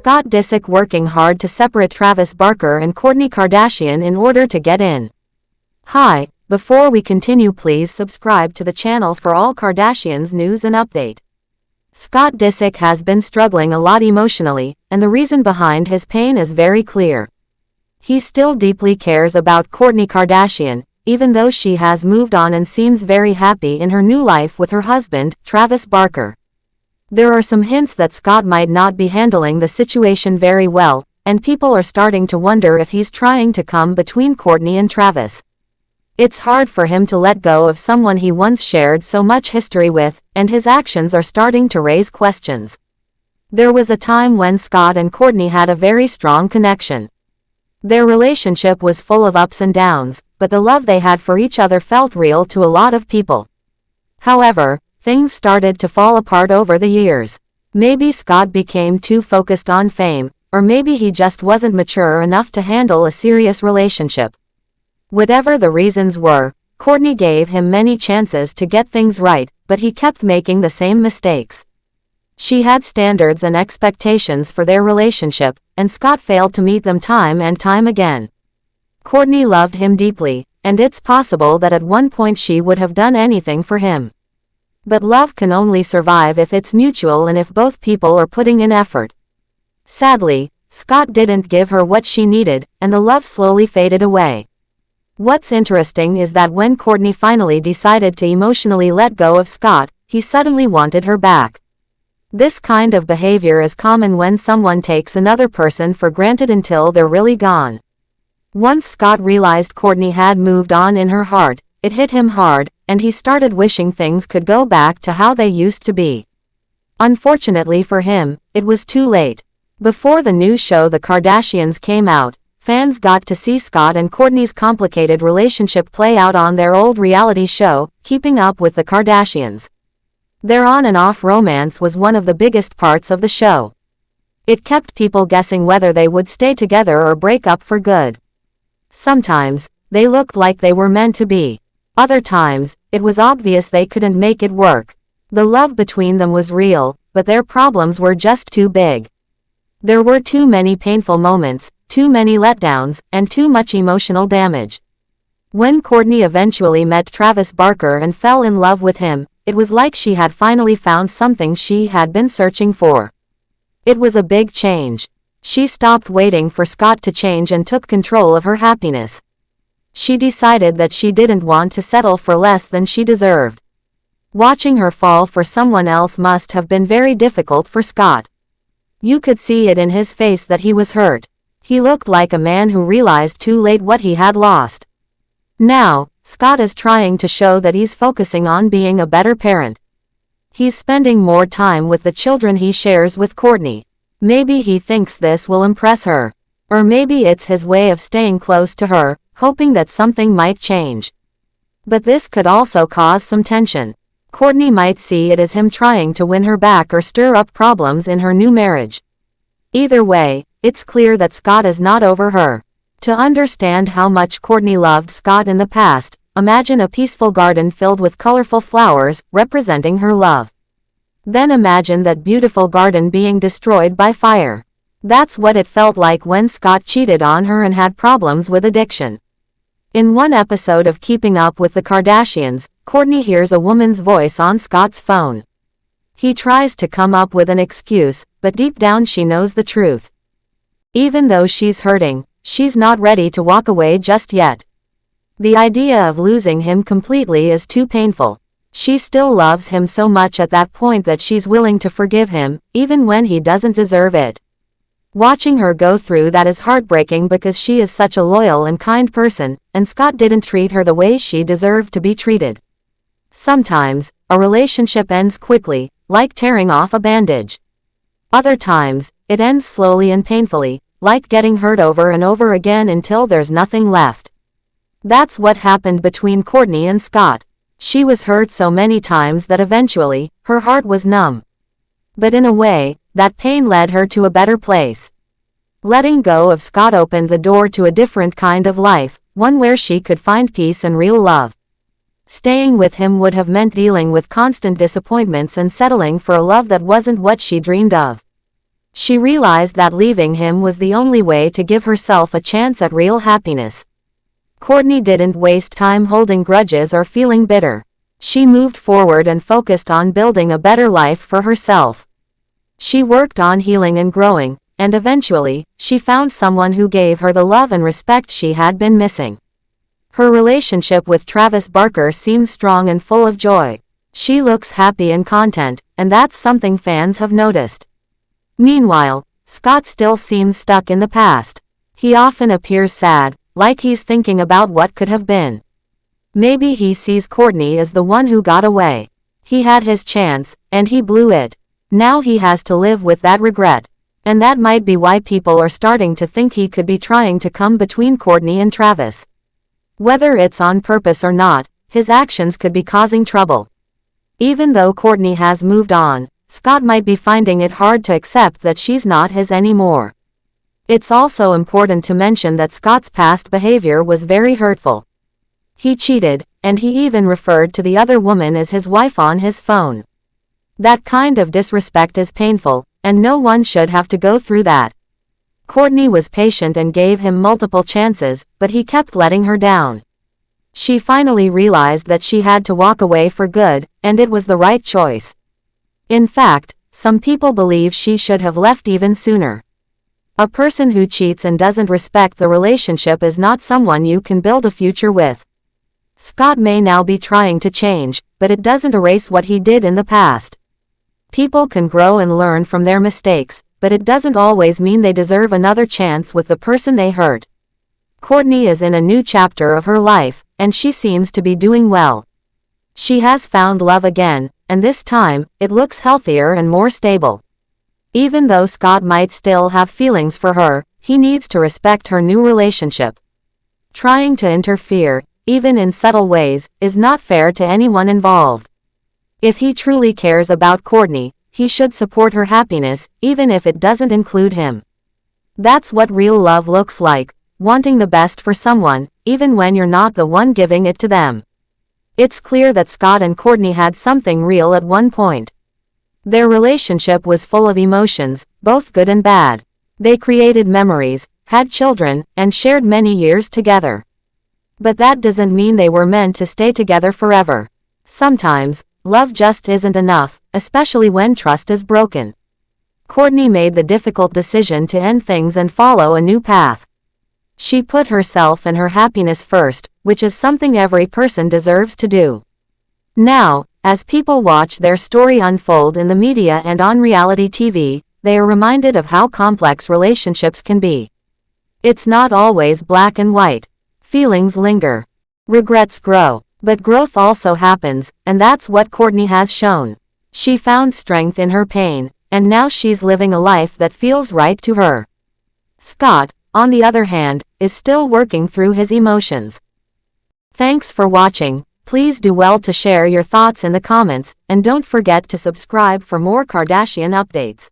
Scott Disick working hard to separate Travis Barker and Kourtney Kardashian in order to get in. Hi, before we continue, please subscribe to the channel for all Kardashians news and update. Scott Disick has been struggling a lot emotionally, and the reason behind his pain is very clear. He still deeply cares about Kourtney Kardashian, even though she has moved on and seems very happy in her new life with her husband, Travis Barker. There are some hints that Scott might not be handling the situation very well, and people are starting to wonder if he's trying to come between Kourtney and Travis. It's hard for him to let go of someone he once shared so much history with, and his actions are starting to raise questions. There was a time when Scott and Kourtney had a very strong connection. Their relationship was full of ups and downs, but the love they had for each other felt real to a lot of people. However, things started to fall apart over the years. Maybe Scott became too focused on fame, or maybe he just wasn't mature enough to handle a serious relationship. Whatever the reasons were, Kourtney gave him many chances to get things right, but he kept making the same mistakes. She had standards and expectations for their relationship, and Scott failed to meet them time and time again. Kourtney loved him deeply, and it's possible that at one point she would have done anything for him. But love can only survive if it's mutual and if both people are putting in effort. Sadly, Scott didn't give her what she needed, and the love slowly faded away. What's interesting is that when Kourtney finally decided to emotionally let go of Scott, he suddenly wanted her back. This kind of behavior is common when someone takes another person for granted until they're really gone. Once Scott realized Kourtney had moved on in her heart, it hit him hard, and he started wishing things could go back to how they used to be. Unfortunately for him, it was too late. Before the new show The Kardashians came out, fans got to see Scott and Kourtney's complicated relationship play out on their old reality show, Keeping Up with the Kardashians. Their on and off romance was one of the biggest parts of the show. It kept people guessing whether they would stay together or break up for good. Sometimes, they looked like they were meant to be. Other times, it was obvious they couldn't make it work. The love between them was real, but their problems were just too big. There were too many painful moments, too many letdowns, and too much emotional damage. When Kourtney eventually met Travis Barker and fell in love with him, it was like she had finally found something she had been searching for. It was a big change. She stopped waiting for Scott to change and took control of her happiness. She decided that she didn't want to settle for less than she deserved. Watching her fall for someone else must have been very difficult for Scott. You could see it in his face that he was hurt. He looked like a man who realized too late what he had lost. Now, Scott is trying to show that he's focusing on being a better parent. He's spending more time with the children he shares with Kourtney. Maybe he thinks this will impress her. Or maybe it's his way of staying close to her, hoping that something might change. But this could also cause some tension. Kourtney might see it as him trying to win her back or stir up problems in her new marriage. Either way, it's clear that Scott is not over her. To understand how much Kourtney loved Scott in the past, imagine a peaceful garden filled with colorful flowers, representing her love. Then imagine that beautiful garden being destroyed by fire. That's what it felt like when Scott cheated on her and had problems with addiction. In one episode of Keeping Up with the Kardashians, Kourtney hears a woman's voice on Scott's phone. He tries to come up with an excuse, but deep down she knows the truth. Even though she's hurting, she's not ready to walk away just yet. The idea of losing him completely is too painful. She still loves him so much at that point that she's willing to forgive him, even when he doesn't deserve it. Watching her go through that is heartbreaking because she is such a loyal and kind person, and Scott didn't treat her the way she deserved to be treated. Sometimes, a relationship ends quickly, like tearing off a bandage. Other times, it ends slowly and painfully, like getting hurt over and over again until there's nothing left. That's what happened between Kourtney and Scott. She was hurt so many times that eventually, her heart was numb. But in a way, that pain led her to a better place. Letting go of Scott opened the door to a different kind of life, one where she could find peace and real love. Staying with him would have meant dealing with constant disappointments and settling for a love that wasn't what she dreamed of. She realized that leaving him was the only way to give herself a chance at real happiness. Kourtney didn't waste time holding grudges or feeling bitter. She moved forward and focused on building a better life for herself. She worked on healing and growing, and eventually, she found someone who gave her the love and respect she had been missing. Her relationship with Travis Barker seems strong and full of joy. She looks happy and content, and that's something fans have noticed. Meanwhile, Scott still seems stuck in the past. He often appears sad, like he's thinking about what could have been. Maybe he sees Kourtney as the one who got away. He had his chance, and he blew it. Now he has to live with that regret. And that might be why people are starting to think he could be trying to come between Kourtney and Travis. Whether it's on purpose or not, his actions could be causing trouble. Even though Kourtney has moved on, Scott might be finding it hard to accept that she's not his anymore. It's also important to mention that Scott's past behavior was very hurtful. He cheated, and he even referred to the other woman as his wife on his phone. That kind of disrespect is painful, and no one should have to go through that. Kourtney was patient and gave him multiple chances, but he kept letting her down. She finally realized that she had to walk away for good, and it was the right choice. In fact, some people believe she should have left even sooner. A person who cheats and doesn't respect the relationship is not someone you can build a future with. Scott may now be trying to change, but it doesn't erase what he did in the past. People can grow and learn from their mistakes, but it doesn't always mean they deserve another chance with the person they hurt. Kourtney is in a new chapter of her life, and she seems to be doing well. She has found love again, and this time, it looks healthier and more stable. Even though Scott might still have feelings for her, he needs to respect her new relationship. Trying to interfere, even in subtle ways, is not fair to anyone involved. If he truly cares about Kourtney, he should support her happiness, even if it doesn't include him. That's what real love looks like, wanting the best for someone, even when you're not the one giving it to them. It's clear that Scott and Kourtney had something real at one point. Their relationship was full of emotions, both good and bad. They created memories, had children, and shared many years together. But that doesn't mean they were meant to stay together forever. Sometimes, love just isn't enough, especially when trust is broken. Kourtney made the difficult decision to end things and follow a new path. She put herself and her happiness first, which is something every person deserves to do. Now, as people watch their story unfold in the media and on reality TV, they are reminded of how complex relationships can be. It's not always black and white. Feelings linger. Regrets grow. But growth also happens, and that's what Kourtney has shown. She found strength in her pain, and now she's living a life that feels right to her. Scott, on the other hand, is still working through his emotions. Thanks for watching. Please do well to share your thoughts in the comments, and don't forget to subscribe for more Kardashian updates.